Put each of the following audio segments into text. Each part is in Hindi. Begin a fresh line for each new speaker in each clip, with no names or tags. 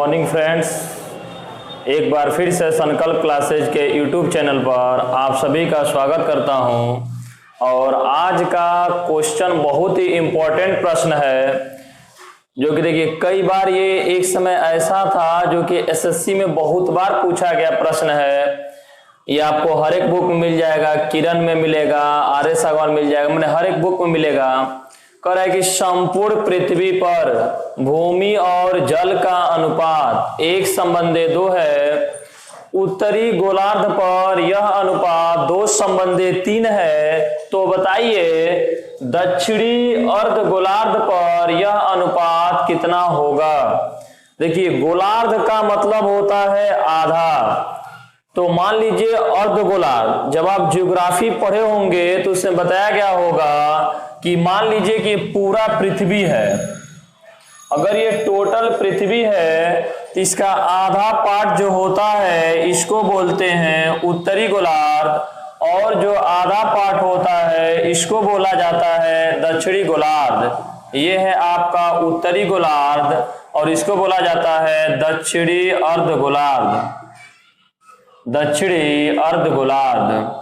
मॉर्निंग फ्रेंड्स, एक बार फिर से संकल्प क्लासेज के यूट्यूब चैनल पर आप सभी का स्वागत करता हूं। और आज का क्वेश्चन बहुत ही इम्पोर्टेंट प्रश्न है, जो कि देखिए कई बार ये एक समय ऐसा था जो कि एसएससी में बहुत बार पूछा गया प्रश्न है। ये आपको हर एक बुक में मिल जाएगा, किरण में मिलेगा, आर.एस. अग्रवाल मिल जाएगा, मैंने हर एक बुक में मिलेगा। कह रहा है कि संपूर्ण पृथ्वी पर भूमि और जल का अनुपात 1:2 है। उत्तरी गोलार्ध पर यह अनुपात 2:3 है। तो बताइए दक्षिणी अर्ध गोलार्ध पर यह अनुपात कितना होगा। देखिए गोलार्ध का मतलब होता है आधा। तो मान लीजिए अर्ध गोलार्ध, जब आप ज्योग्राफी पढ़े होंगे तो उसमें बताया गया होगा कि मान लीजिए कि पूरा पृथ्वी है। अगर ये टोटल पृथ्वी है तो इसका आधा पार्ट जो होता है इसको बोलते हैं उत्तरी गोलार्ध, और जो आधा पार्ट होता है इसको बोला जाता है दक्षिणी गोलार्ध। ये है आपका उत्तरी गोलार्ध और इसको बोला जाता है दक्षिणी अर्ध गोलार्ध। दक्षिणी अर्ध गोलार्ध।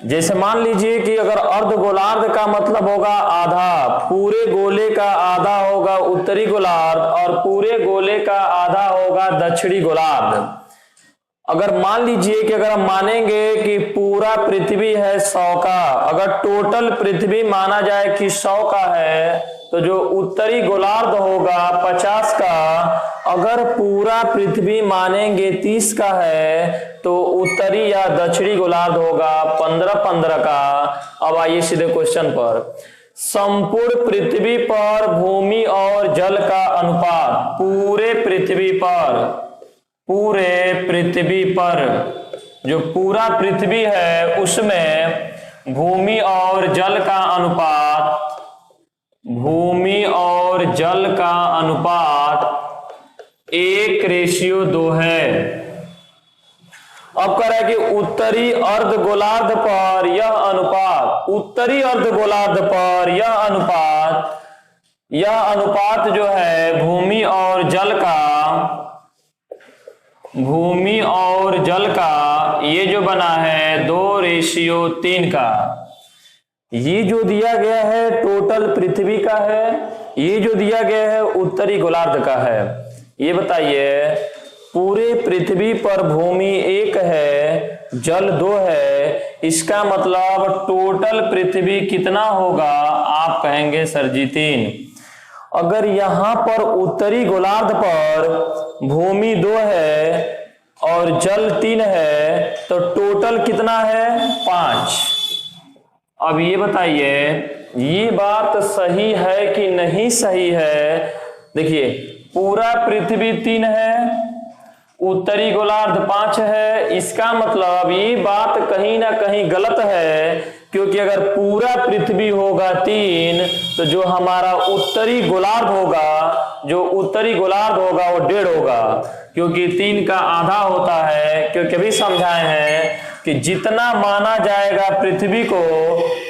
जैसे मान लीजिए कि अगर अर्ध गोलार्ध का मतलब होगा आधा, पूरे गोले का आधा होगा उत्तरी गोलार्ध और पूरे गोले का आधा होगा दक्षिणी गोलार्ध। अगर मान लीजिए कि अगर हम मानेंगे कि पूरा पृथ्वी है 100 का, अगर टोटल पृथ्वी माना जाए कि 100 का है, तो जो उत्तरी गोलार्ध होगा 50 का। अगर पूरा पृथ्वी मानेंगे 30 का है तो उत्तरी या दक्षिणी गोलार्ध होगा 15-15 का। अब आइए सीधे क्वेश्चन पर। संपूर्ण पृथ्वी पर भूमि और जल का अनुपात, पूरे पृथ्वी पर जो पूरा पृथ्वी है उसमें भूमि और जल का अनुपात, भूमि और जल का अनुपात 1:2 है। अब कह रहा है कि उत्तरी अर्ध गोलार्ध पर यह अनुपात, उत्तरी अर्ध गोलार्ध पर यह अनुपात जो है भूमि और जल का ये जो बना है 2:3 का। ये जो दिया गया है टोटल पृथ्वी का है, ये जो दिया गया है उत्तरी गोलार्ध का है। ये बताइए पूरे पृथ्वी पर भूमि 1 है, जल 2 है, इसका मतलब टोटल पृथ्वी कितना होगा। आप कहेंगे सर जी 3। अगर यहां पर उत्तरी गोलार्ध पर भूमि 2 है और जल 3 है तो टोटल कितना है 5। अब ये बताइए ये बात सही है कि नहीं सही है। देखिए पूरा पृथ्वी 3 है, उत्तरी गोलार्ध 5 है, इसका मतलब ये बात कहीं ना कहीं गलत है, क्योंकि अगर पूरा पृथ्वी होगा 3 तो जो हमारा उत्तरी गोलार्ध होगा, वो 1.5 होगा, क्योंकि 3 का आधा होता है। क्योंकि अभी समझाए हैं कि जितना माना जाएगा पृथ्वी को,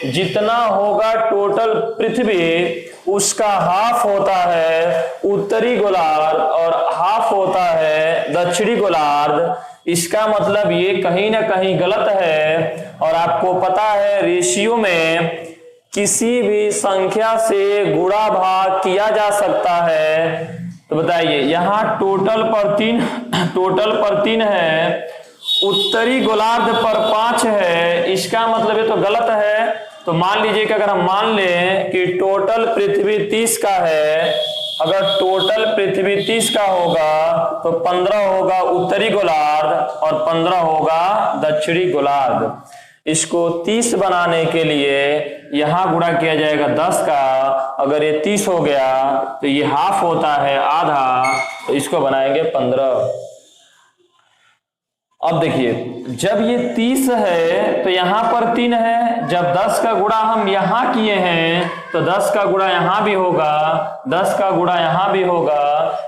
जितना होगा टोटल पृथ्वी, उसका हाफ होता है उत्तरी गोलार्ध और हाफ होता है दक्षिणी गोलार्ध। इसका मतलब ये कहीं ना कहीं गलत है। और आपको पता है रेशियो में किसी भी संख्या से गुणा भाग किया जा सकता है। तो बताइए यहाँ टोटल पर 3 है, उत्तरी गोलार्ध पर 5 है, इसका मतलब ये तो गलत है। तो मान लीजिए कि अगर हम मान लें कि टोटल पृथ्वी 30 का है, अगर टोटल पृथ्वी 30 का होगा तो 15 होगा उत्तरी गोलार्ध और 15 होगा दक्षिणी गोलार्ध। इसको 30 बनाने के लिए यहां गुणा किया जाएगा 10 का। अगर ये 30 हो गया तो ये हाफ होता है आधा, तो इसको बनाएंगे 15। अब देखिए जब ये 30 है तो यहां पर 3 है, जब 10 का गुणा हम यहां किए हैं तो 10 का गुणा यहां भी होगा, 10 का गुणा यहां भी होगा,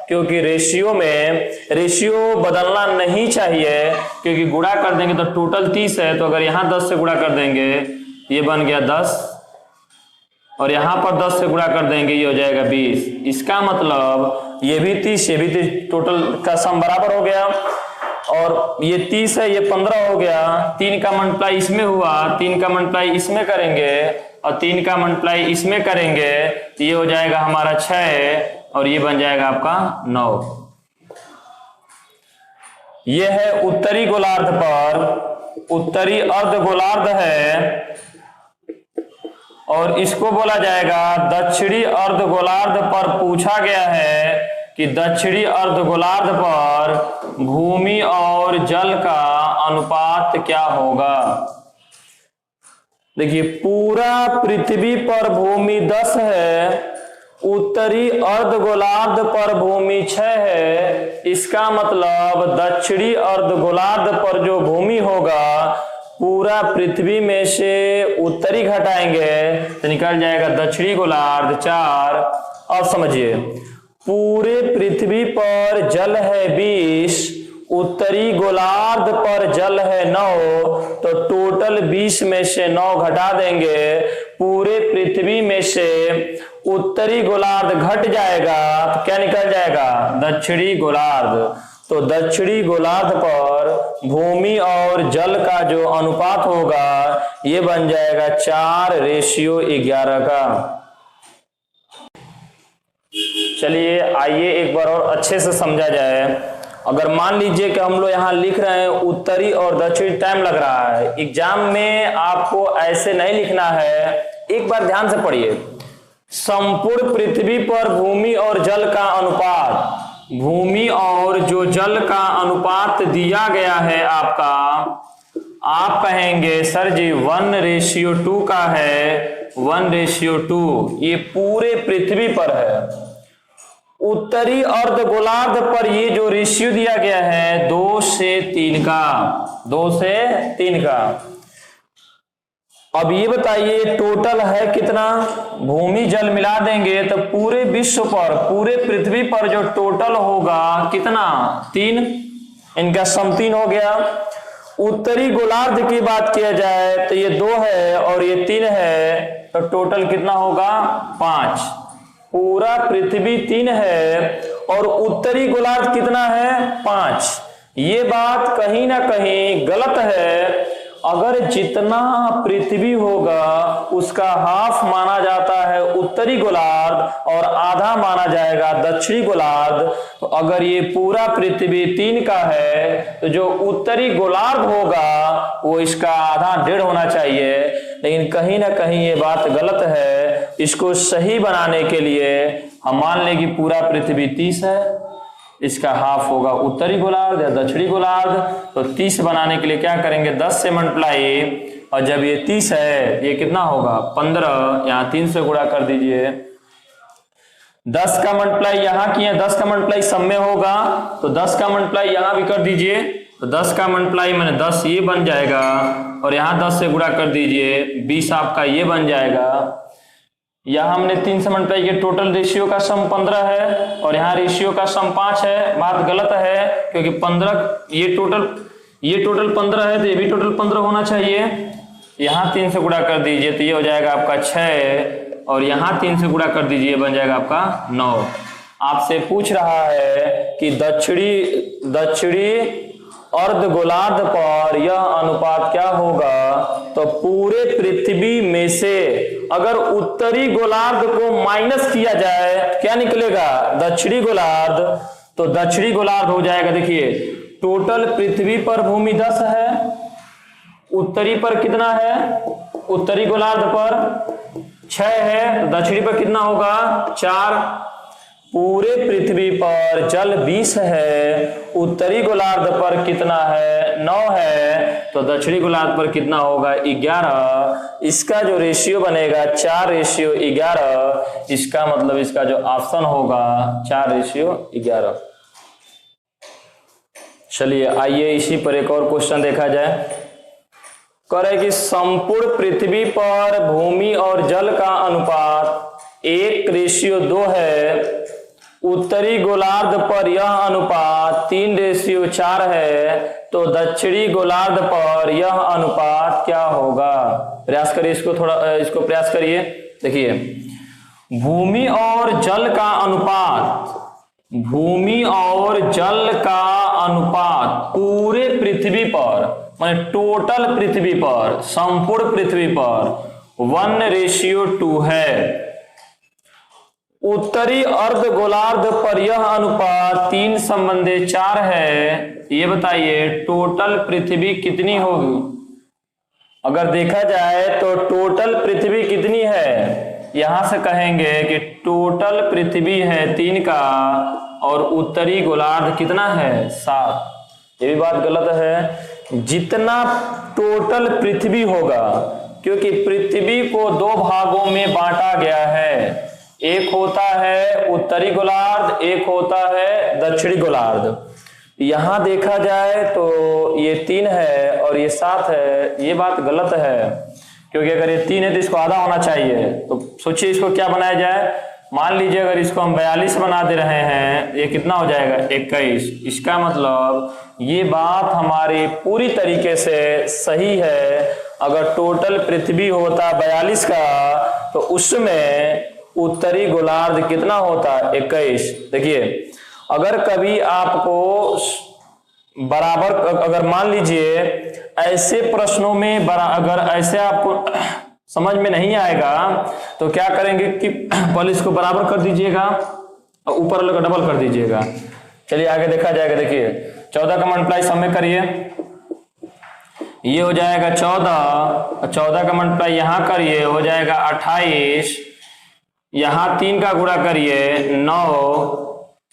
क्योंकि रेशियो बदलना नहीं चाहिए। क्योंकि गुणा कर देंगे तो टोटल 30 है, तो अगर यहां 10 से गुणा कर देंगे ये बन गया 10 और यहाँ पर 10 से गुणा कर देंगे, ये हो जाएगा 20। इसका मतलब ये भी 30, ये भी 30, टोटल का सम बराबर हो गया। और ये 30 है, ये 15 हो गया। 3 का मल्टीप्लाई इसमें हुआ, 3 का मल्टीप्लाई इसमें करेंगे और 3 का मल्टीप्लाई इसमें करेंगे तो ये हो जाएगा हमारा 6 और ये बन जाएगा आपका 9। ये है उत्तरी गोलार्ध पर, उत्तरी अर्धगोलार्ध है और इसको बोला जाएगा दक्षिणी अर्धगोलार्ध पर। पूछा गया है कि दक्षिणी अर्धगोलार्ध पर भूमि और जल का अनुपात क्या होगा। देखिए पूरा पृथ्वी पर भूमि 10 है, उत्तरी अर्धगोलार्ध पर भूमि 6 है। इसका मतलब दक्षिणी अर्धगोलार्ध पर जो भूमि होगा पूरा पृथ्वी में से उत्तरी घटाएंगे तो निकल जाएगा दक्षिणी गोलार्ध 4। अब समझिए पूरे पृथ्वी पर जल है 20, उत्तरी गोलार्ध पर जल है 9, तो टोटल 20 में से 9 घटा देंगे, पूरे पृथ्वी में से उत्तरी गोलार्ध घट जाएगा तो क्या निकल जाएगा दक्षिणी गोलार्ध। तो दक्षिणी गोलार्ध पर भूमि और जल का जो अनुपात होगा ये बन जाएगा 4:11 का। चलिए आइए एक बार और अच्छे से समझा जाए। अगर मान लीजिए कि हम लोग यहाँ लिख रहे हैं उत्तरी और दक्षिणी, टाइम लग रहा है, एग्जाम में आपको ऐसे नहीं लिखना है। एक बार ध्यान से पढ़िए, संपूर्ण पृथ्वी पर भूमि और जल का अनुपात, भूमि और जो जल का अनुपात दिया गया है आपका, आप कहेंगे सर जी 1:2 का है, 1:2। ये पूरे पृथ्वी पर है। उत्तरी अर्धगोलार्ध पर ये जो रेशियो दिया गया है 2 से 3 का, 2 से 3 का। अब ये बताइए टोटल है कितना, भूमि जल मिला देंगे तो पूरे विश्व पर, पूरे पृथ्वी पर जो टोटल होगा कितना 3, इनका सम 3 हो गया। उत्तरी गोलार्ध की बात किया जाए तो ये 2 है और ये 3 है, तो टोटल कितना होगा 5। पूरा पृथ्वी 3 है और उत्तरी गोलार्ध कितना है 5। ये बात कहीं ना कहीं गलत है। अगर जितना पृथ्वी होगा उसका हाफ माना जाता है उत्तरी गोलार्ध और आधा माना जाएगा दक्षिणी गोलार्ध, तो अगर ये पूरा पृथ्वी 3 का है तो जो उत्तरी गोलार्ध होगा वो इसका आधा 1.5 होना चाहिए। लेकिन कहीं ना कहीं ये बात गलत है। इसको सही बनाने के लिए हम मान लें कि पूरा पृथ्वी 30 है, इसका हाफ होगा उत्तरी गोलार्ध या दक्षिणी गोलार्ध। तो 30 बनाने के लिए क्या करेंगे 10 से मल्टीप्लाई, और जब ये 30 है ये कितना होगा 15, यहाँ 3 से गुणा कर दीजिए। 10 का मल्टीप्लाई यहाँ किए, 10 का मल्टीप्लाई सब में होगा तो 10 का मल्टीप्लाई यहाँ भी कर दीजिए। तो 10 का मल्टीप्लाई मैंने 10 ये बन जाएगा और यहाँ 10 से गुणा कर दीजिए, 20 आपका ये बन जाएगा। यहाँ हमने 3 से मल्टीप्लाई किया, टोटल रेशियो का सम 15 है और यहाँ रेशियो का सम 5 है। बात गलत है क्योंकि 15 ये टोटल 15 है तो ये भी टोटल 15 होना चाहिए। यहाँ 3 से गुणा कर दीजिए तो ये हो जाएगा आपका 6 और यहाँ 3 से गुणा कर दीजिए बन जाएगा आपका 9। आपसे पूछ रहा है कि दक्षिणी अर्धगोलार्ध पर यह अनुपात क्या होगा, तो पूरे पृथ्वी में से अगर उत्तरी गोलार्ध को माइनस किया जाए क्या निकलेगा दक्षिणी गोलार्ध, तो दक्षिणी गोलार्ध हो जाएगा। देखिए टोटल पृथ्वी पर भूमि 10 है, उत्तरी पर कितना है, उत्तरी गोलार्ध पर 6 है, दक्षिणी पर कितना होगा 4। पूरे पृथ्वी पर जल 20 है, उत्तरी गोलार्ध पर कितना है 9 है, तो दक्षिणी गोलार्ध पर कितना होगा 11। इसका जो रेशियो बनेगा 4:11, इसका मतलब इसका जो ऑप्शन होगा 4:11। चलिए आइए इसी पर एक और क्वेश्चन देखा जाए। कह रहे कि संपूर्ण पृथ्वी पर भूमि और जल का अनुपात 1:2 है, उत्तरी गोलार्ध पर यह अनुपात 3:4 है, तो दक्षिणी गोलार्ध पर यह अनुपात क्या होगा। प्रयास करिए इसको प्रयास करिए देखिए, भूमि और जल का अनुपात, भूमि और जल का अनुपात पूरे पृथ्वी पर, माने टोटल पृथ्वी पर, संपूर्ण पृथ्वी पर 1:2 है। उत्तरी अर्ध गोलार्ध पर यह अनुपात 3:4 है। ये बताइए टोटल पृथ्वी कितनी होगी? अगर देखा जाए तो टोटल पृथ्वी कितनी है, यहां से कहेंगे कि टोटल पृथ्वी है 3 का और उत्तरी गोलार्ध कितना है 7। ये भी बात गलत है। जितना टोटल पृथ्वी होगा, क्योंकि पृथ्वी को 2 भागों में बांटा गया है, एक होता है उत्तरी गोलार्ध, एक होता है दक्षिणी गोलार्ध। यहां देखा जाए तो ये 3 है और ये 7 है। ये बात गलत है, क्योंकि अगर ये 3 है तो इसको आधा होना चाहिए। तो सोचिए इसको क्या बनाया जाए। मान लीजिए अगर इसको हम 42 बना दे रहे हैं, ये कितना हो जाएगा 21। इसका मतलब ये बात हमारी पूरी तरीके से सही है। अगर टोटल पृथ्वी होता 42 का तो उसमें उत्तरी गोलार्ध कितना होता 21। देखिए, अगर कभी आपको बराबर, अगर मान लीजिए ऐसे प्रश्नों में अगर ऐसे आपको समझ में नहीं आएगा तो क्या करेंगे कि पहले इसको बराबर कर दीजिएगा और ऊपर वाले को डबल कर दीजिएगा। चलिए आगे देखा जाएगा। देखिए 14 का मल्टीप्लाई सब में करिए, ये हो जाएगा 14, 14 का मल्टीप्लाई यहां करिए हो जाएगा 28, यहां 3 का गुणा करिए 9,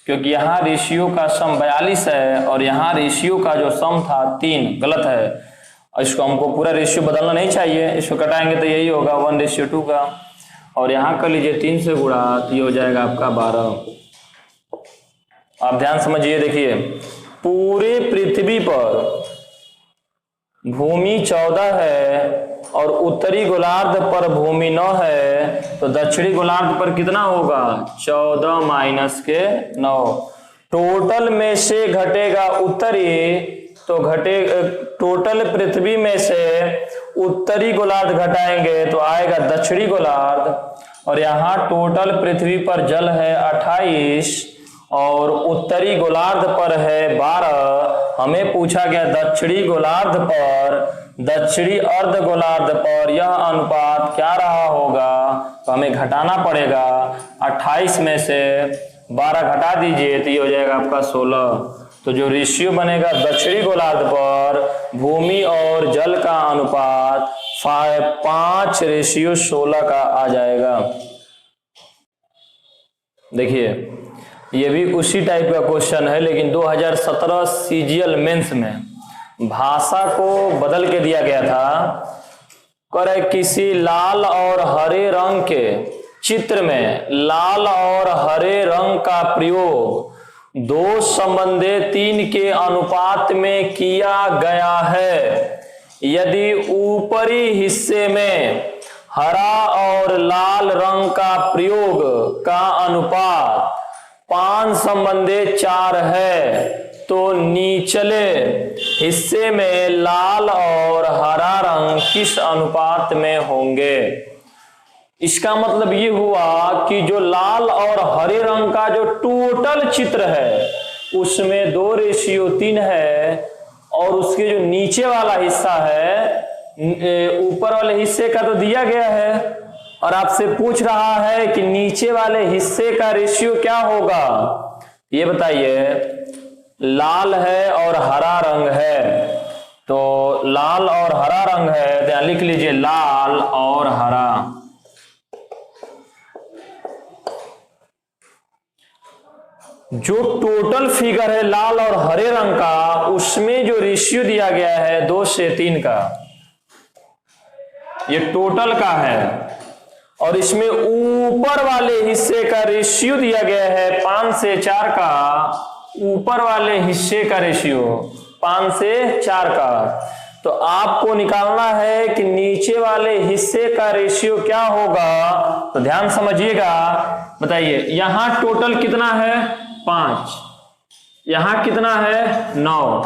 क्योंकि यहाँ रेशियो का सम 42 है और यहाँ रेशियो का जो सम था 3। गलत है। इसको हमको पूरा रेशियो बदलना नहीं चाहिए, इसको कटाएंगे तो यही होगा 1:2 का। और यहाँ कर लीजिए 3 से गुणा, तो ये हो जाएगा आपका 12। आप ध्यान समझिए। देखिए, पूरे पृथ्वी पर भूमि 14 है और उत्तरी गोलार्ध पर भूमि 9 है, तो दक्षिणी गोलार्ध पर कितना होगा 14 माइनस के 9। टोटल में से घटेगा उत्तरी, तो टोटल पृथ्वी में से उत्तरी गोलार्ध घटाएंगे तो आएगा दक्षिणी गोलार्ध। और यहाँ टोटल पृथ्वी पर जल है 28 और उत्तरी गोलार्ध पर है 12। हमें पूछा गया दक्षिणी गोलार्ध पर, दक्षिणी अर्ध गोलार्ध पर यह अनुपात क्या रहा होगा, तो हमें घटाना पड़ेगा। 28 में से 12 घटा दीजिए तो ये हो जाएगा आपका 16। तो जो रेशियो बनेगा दक्षिणी गोलार्ध पर भूमि और जल का अनुपात 5:16 का आ जाएगा। देखिए, ये भी उसी टाइप का क्वेश्चन है, लेकिन 2017 सीजीएल मेंस में भाषा को बदल के दिया गया था। करे किसी लाल और हरे रंग के चित्र में लाल और हरे रंग का प्रयोग 2:3 के अनुपात में किया गया है। यदि ऊपरी हिस्से में हरा और लाल रंग का प्रयोग का अनुपात 5:4 है, तो निचले हिस्से में लाल और हरा रंग किस अनुपात में होंगे। इसका मतलब ये हुआ कि जो लाल और हरे रंग का जो टोटल चित्र है उसमें 2:3 है, और उसके जो नीचे वाला हिस्सा है, ऊपर वाले हिस्से का तो दिया गया है और आपसे पूछ रहा है कि नीचे वाले हिस्से का रेशियो क्या होगा। ये बताइए, लाल है और हरा रंग है, तो लाल और हरा रंग है तो यहां लिख लीजिए लाल और हरा। जो टोटल फिगर है लाल और हरे रंग का, उसमें जो रेशियो दिया गया है 2:3 का, ये टोटल का है, और इसमें ऊपर वाले हिस्से का रेशियो दिया गया है 5:4 का। ऊपर वाले हिस्से का रेशियो 5:4 का, तो आपको निकालना है कि नीचे वाले हिस्से का रेशियो क्या होगा। तो ध्यान समझिएगा, बताइए यहां टोटल कितना है 5, यहां कितना है 9।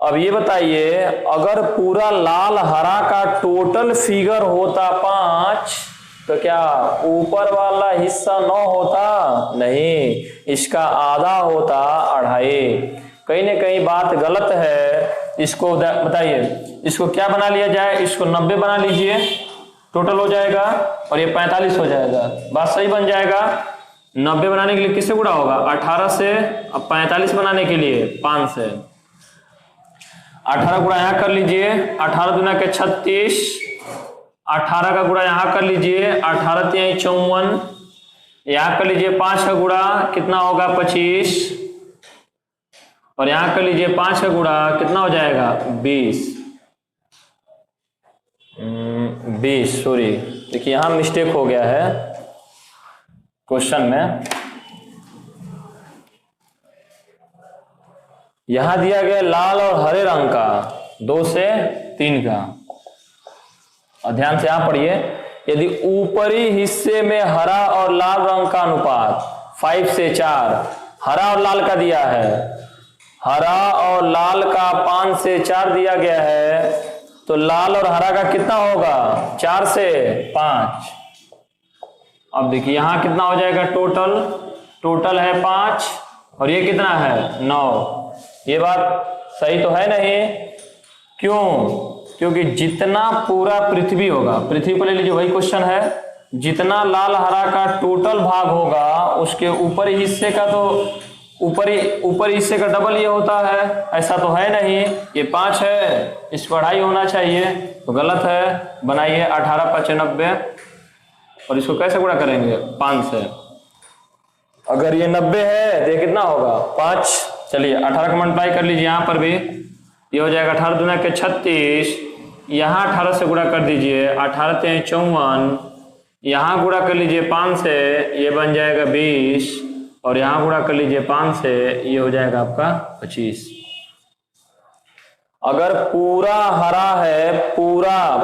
अब ये बताइए, अगर पूरा लाल हरा का टोटल फिगर होता 5, तो तो क्या ऊपर वाला हिस्सा 9 होता? नहीं, इसका आधा होता 2.5। कहीं ना कहीं बात गलत है। इसको बताइए, इसको क्या बना लिया जाए? इसको 90 बना लीजिए, टोटल हो जाएगा, और ये 45 हो जाएगा। बात सही बन जाएगा। 90 बनाने के लिए किससे गुणा होगा? 18 से। अब 45 बनाने के लिए 5 से। 18 गुणा यहाँ कर लीजिए, 18 दूना के 36, 18 का गुणा यहाँ कर लीजिए, 18 तिहाई 54, यहाँ कर लीजिए 5 का गुणा, कितना होगा? 25, और यहाँ कर लीजिए 5 का गुणा, कितना हो जाएगा? 20। 20, सॉरी, देखिए यहाँ मिस्टेक हो गया है क्वेश्चन में। यहां दिया गया लाल और हरे रंग का 2 से 3 का, और ध्यान से यहां पढ़िए। यदि ऊपरी हिस्से में हरा और लाल रंग का अनुपात 5 से 4, हरा और लाल का दिया है, हरा और लाल का 5 से 4 दिया गया है, तो लाल और हरा का कितना होगा? 4 से 5। अब देखिए यहां कितना हो जाएगा? टोटल है 5, और ये कितना है? 9। ये बात सही तो है नहीं? क्यों? क्योंकि जितना पूरा पृथ्वी होगा, पृथ्वी को ले लीजिए, वही क्वेश्चन है, जितना लाल हरा का टोटल भाग होगा उसके ऊपरी हिस्से का तो ऊपरी हिस्से का डबल ये होता है। ऐसा तो है नहीं। ये 5 है, इस पर 2.5 होना चाहिए, तो गलत है। बनाइए 18 5 90, और इसको कैसे गुणा करेंगे? 5 से। अगर ये 90 है तो ये कितना होगा? 5। चलिए 18 का मल्टीप्लाई कर लीजिए, यहां पर भी ये हो जाएगा 18 दूना के 36, यहाँ 18 से गुणा कर दीजिए, 18 तिहाई 54, यहाँ गुणा कर लीजिए 5 से, ये बन जाएगा 20, और यहाँ गुणा कर लीजिए 5 से, ये हो जाएगा आपका 25। अगर पूरा हरा है, पूरा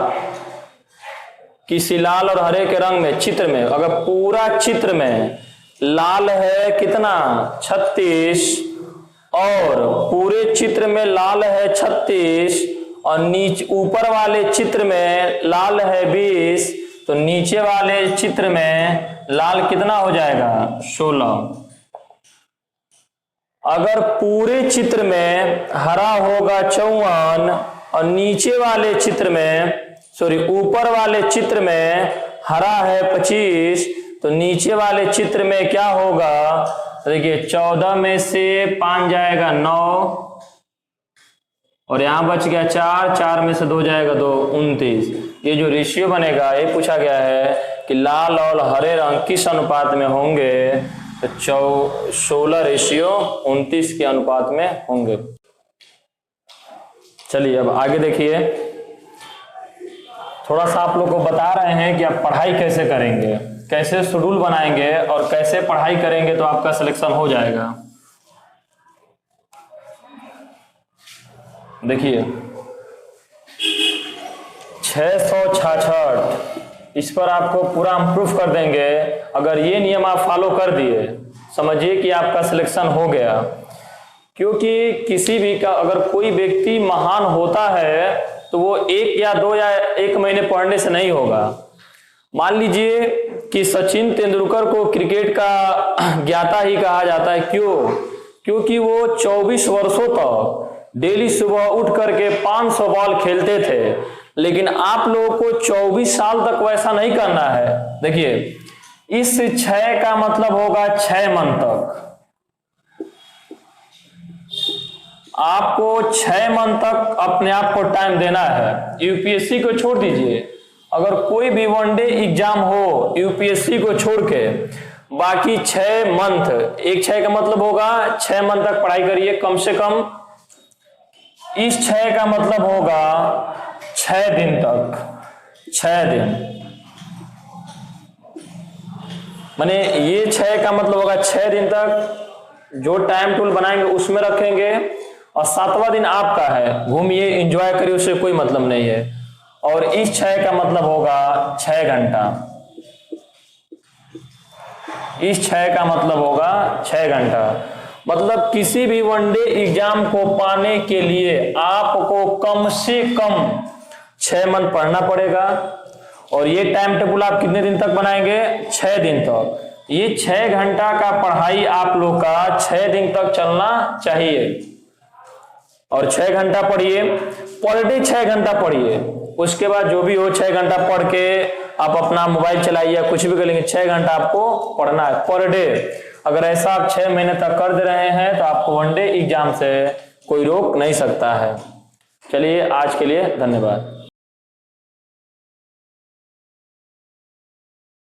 किसी लाल और हरे के रंग में चित्र में, अगर पूरा चित्र में लाल है कितना? 36, और पूरे चित्र में लाल है 36, और नीचे ऊपर वाले चित्र में लाल है 20, तो नीचे वाले चित्र में लाल कितना हो जाएगा? 16। अगर पूरे चित्र में हरा होगा 54, और नीचे वाले चित्र में, सॉरी, ऊपर वाले चित्र में हरा है 25, तो नीचे वाले चित्र में क्या होगा? देखिए 14 में से 5 जाएगा 9, और यहां बच गया 4, 4 में से 2 जाएगा 2, 29। ये जो रेशियो बनेगा, ये पूछा गया है कि लाल और हरे रंग किस अनुपात में होंगे, तो 16 रेशियो 29 के अनुपात में होंगे। चलिए अब आगे देखिए, थोड़ा सा आप लोग को बता रहे हैं कि आप पढ़ाई कैसे करेंगे, कैसे शेड्यूल बनाएंगे और कैसे पढ़ाई करेंगे तो आपका सिलेक्शन हो जाएगा। देखिए 666, इस पर आपको पूरा हम प्रूफ कर देंगे। अगर ये नियम आप फॉलो कर दिए, समझिए कि आपका सिलेक्शन हो गया। क्योंकि किसी भी का अगर कोई व्यक्ति महान होता है तो वो 1 या 2 या 1 महीने पढ़ने से नहीं होगा। मान लीजिए कि सचिन तेंदुलकर को क्रिकेट का ज्ञाता ही कहा जाता है। क्यों? क्योंकि वो 24 वर्षों तक डेली सुबह उठ करके 500 बॉल खेलते थे। लेकिन आप लोगों को 24 साल तक वैसा नहीं करना है। देखिए इस 6 का मतलब होगा 6 मंथ तक। आपको 6 मंथ तक अपने आप को टाइम देना है। यूपीएससी को छोड़ दीजिए, अगर कोई भी वनडे एग्जाम हो यूपीएससी को छोड़ के, बाकी 6 मंथ, एक 6 का मतलब होगा 6 मंथ तक पढ़ाई करिए कम से कम। इस 6 का मतलब होगा 6 दिन तक, 6 दिन, माने ये 6 का मतलब होगा 6 दिन तक जो टाइम टेबल बनाएंगे उसमें रखेंगे। और 7वां दिन आपका है, घूमिए एंजॉय करिए, उससे कोई मतलब नहीं है। और इस 6 का मतलब होगा 6 घंटा। इस 6 का मतलब होगा 6 घंटा। मतलब किसी भी वनडे एग्जाम को पाने के लिए आपको कम से कम 6 मंथ पढ़ना पड़ेगा। और ये टाइम टेबल आप कितने दिन तक बनाएंगे? 6 दिन तक। ये 6 घंटा का पढ़ाई आप लोग का 6 दिन तक चलना चाहिए। और 6 घंटा पढ़िए, पर डे 6 घंटा पढ़िए। उसके बाद जो भी हो 6 घंटा पढ़ के आप अपना मोबाइल चलाइए या कुछ भी कर लेंगे, 6 घंटा आपको पढ़ना है पर डे। अगर ऐसा आप 6 महीने तक कर दे रहे हैं तो आपको वन डे एग्जाम से कोई रोक नहीं सकता है। चलिए आज के लिए धन्यवाद।